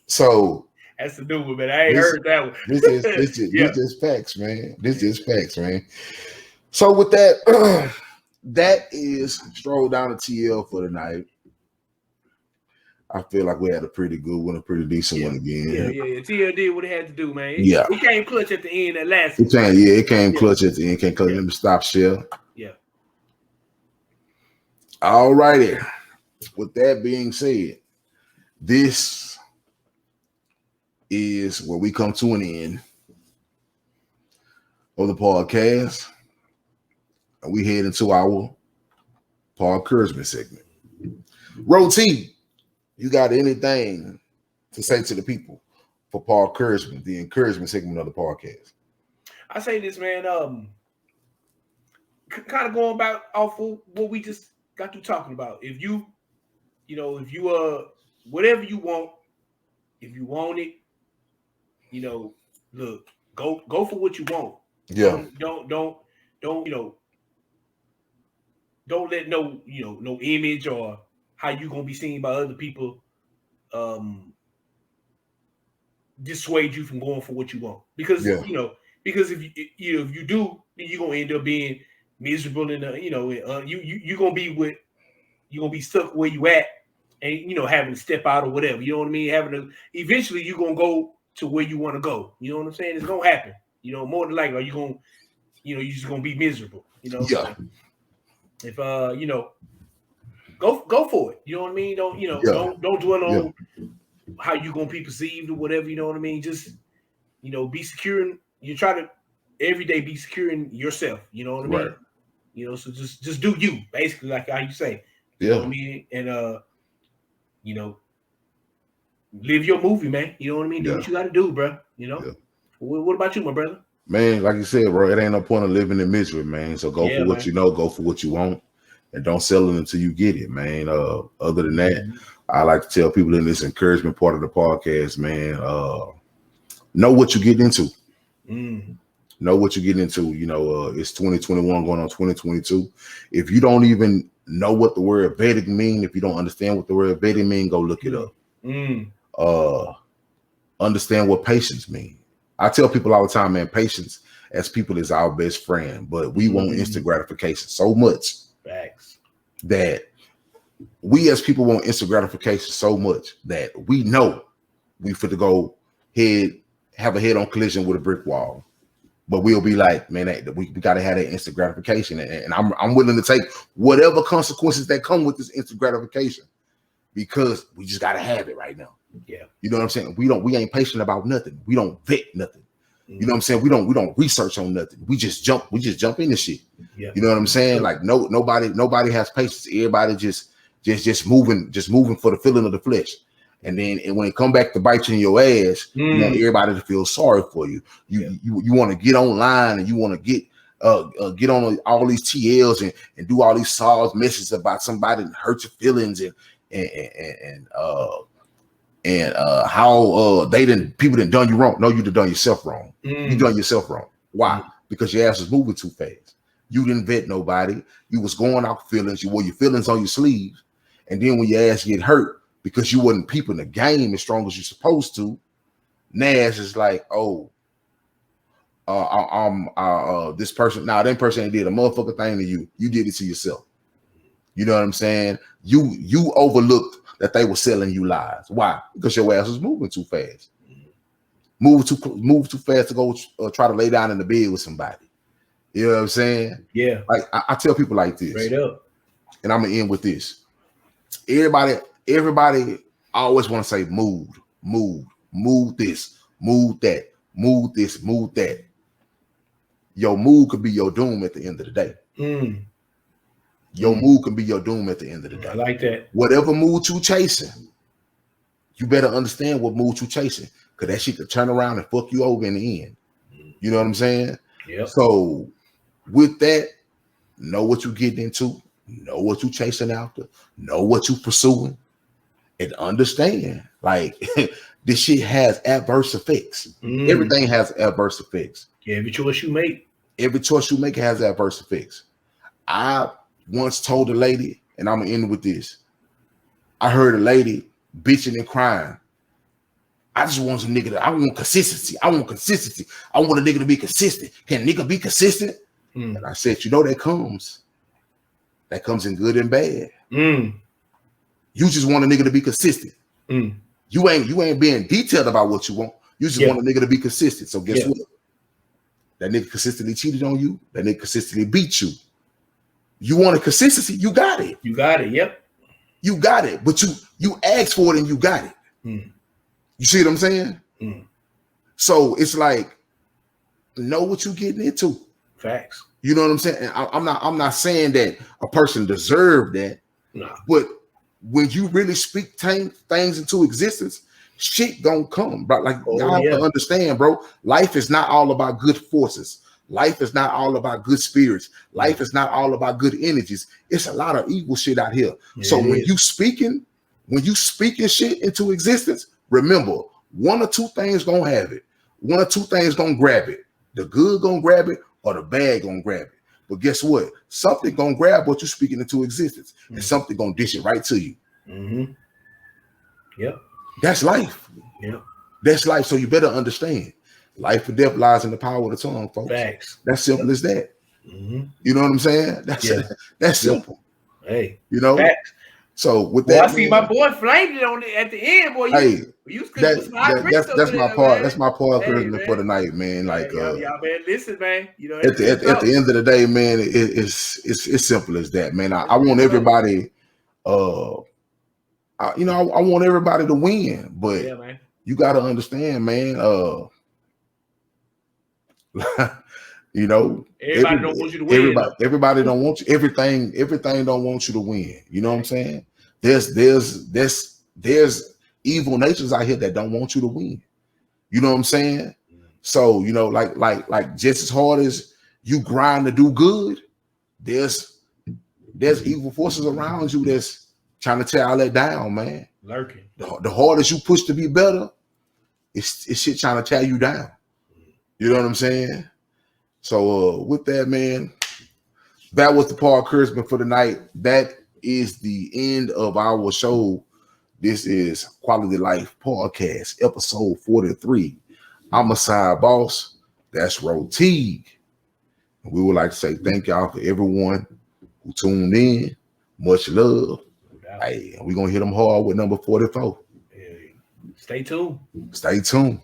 So That's the new one, man. I ain't this heard that one. this is this is Yeah. this is facts, man. This is facts, man. So with that, that is stroll down the TL for tonight. I feel like we had a pretty good one, a pretty decent one again. Yeah. TL did what it had to do, man. Yeah. It came clutch at the end that last It one. came, it came clutch at the end. Came clutch. Let me stop share. Yeah. All righty. With that being said, this is where we come to an end of the podcast. And we head into our Podcouragement segment. Roti, you got anything to say to the people for Podcouragement, the encouragement segment of the podcast? I say this, man. Kind of going back off of what we just got to talking about. If you whatever you want, if you want it, look, go for what you want. Yeah. Don't let no image or how you gonna be seen by other people dissuade you from going for what you want. Because because if you do, you're gonna end up being miserable and you're gonna be stuck where you at and having to step out or whatever. You know what I mean? Eventually you're gonna go to where you want to go. You know what I'm saying? It's gonna happen. More than likely, you're gonna you're just gonna be miserable. Yeah. If go for it. You know what I mean? Don't dwell on how you gonna be perceived or whatever. You know what I mean? Just be secure. You try to every day be secure in yourself. You know what I mean? So just do you, basically, like how you say. You know what I mean? And live your movie, man. You know what I mean? Do what you got to do, bro. What about you, my brother? Man, like you said, bro, it ain't no point of living in misery, man. So go for what you know, go for what you want, and don't settle until you get it, man. Other than that, I like to tell people in this encouragement part of the podcast, man, know what you get into. Know what you get into. It's 2021 going on 2022. If you don't even know what the word vetting mean, if you don't understand what the word vetting mean, go look it up. Understand what patience mean. I tell people all the time, man, patience as people is our best friend, but we want instant gratification so much that we as people want instant gratification so much that we know we fit to go have a head-on collision with a brick wall. But we'll be like, man, we got to have that instant gratification. And I'm willing to take whatever consequences that come with this instant gratification because we just got to have it right now. Yeah. You know what I'm saying? We ain't patient about nothing. We don't vet nothing. You know what I'm saying? We don't research on nothing. We just jump into shit. Yeah. You know what I'm saying? Like nobody has patience. Everybody just moving for the feeling of the flesh. And when it come back to bite you in your ass, you want everybody to feel sorry for you. You want to get online and you want to get on all these TLs and do all these solid messages about somebody and hurt your feelings and how people done done you wrong. No, you done yourself wrong. You done yourself wrong. Why? Because your ass was moving too fast. You didn't vet nobody. You was going off feelings. You wore your feelings on your sleeves. And then when your ass get hurt because you wasn't peeping the game as strong as you're supposed to, Nash is like, this person, that person ain't did a motherfucking thing to you. You did it to yourself. You know what I'm saying? You overlooked that they were selling you lies. Why? Because your ass was moving too fast. Move too fast to go try to lay down in the bed with somebody. You know what I'm saying? Yeah. Like I tell people like this. Straight up. And I'm gonna end with this. Everybody always want to say move this, move that, move this, move that. Your mood could be your doom at the end of the day. Your mood can be your doom at the end of the day. I like that. Whatever mood you chasing, you better understand what mood you chasing, because that shit could turn around and fuck you over in the end. You know what I'm saying? Yeah. So with that, know what you're getting into, know what you're chasing after, know what you're pursuing, and understand like this shit has adverse effects. Everything has adverse effects. Yeah, every choice you make has adverse effects. I once told a lady, and I'm gonna end with this. I heard a lady bitching and crying I just want some nigga I want consistency. I want consistency. I want a nigga to be consistent. Can a nigga be consistent? And I said, that comes in good and bad. You just want a nigga to be consistent. You ain't being detailed about what you want. You just want a nigga to be consistent. So guess what? That nigga consistently cheated on you. That nigga consistently beat you. You want a consistency? You got it. You got it. Yep. You got it. But you asked for it and you got it. You see what I'm saying? So it's like, know what you're getting into. Facts. You know what I'm saying? I'm not saying that a person deserved that. No. But when you really speak things into existence, shit gonna come, bro. Like y'all have to understand, bro. Life is not all about good forces. Life is not all about good spirits. Life is not all about good energies. It's a lot of evil shit out here. So when you speaking shit into existence, remember, one or two things gonna have it. One or two things gonna grab it. The good gonna grab it, or the bad gonna grab it. But guess what? Something gonna grab what you're speaking into existence, and something gonna dish it right to you. Yep. That's life. Yep. That's life. So you better understand. Life and death lies in the power of the tongue, folks. Facts. That's simple as that. You know what I'm saying? That's simple. Hey, you know. Facts. So with that, I see my boy flamed it on it at the end, boy. That's my part. That's my part for the night, man. Like, y'all, man, listen, man. You know, at the end of the day, man, it's simple as that, man. I want everybody, I want everybody to win, but you got to understand, man. Everybody don't want you to win. Everybody don't want you. Everything don't want you to win. You know what I'm saying? There's evil natures out here that don't want you to win. You know what I'm saying? So, like just as hard as you grind to do good, there's evil forces around you that's trying to tear all that down, man. Lurking. The hardest you push to be better, it's shit trying to tear you down. You know what I'm saying? So with that, man, that was the Podcouragement for the night. That is the end of our show. This is Quality Life Podcast, episode 43. I'm a side boss. That's Roteague. And we would like to say thank y'all for everyone who tuned in. Much love. Hey, we're gonna hit them hard with number 44. Stay tuned. Stay tuned.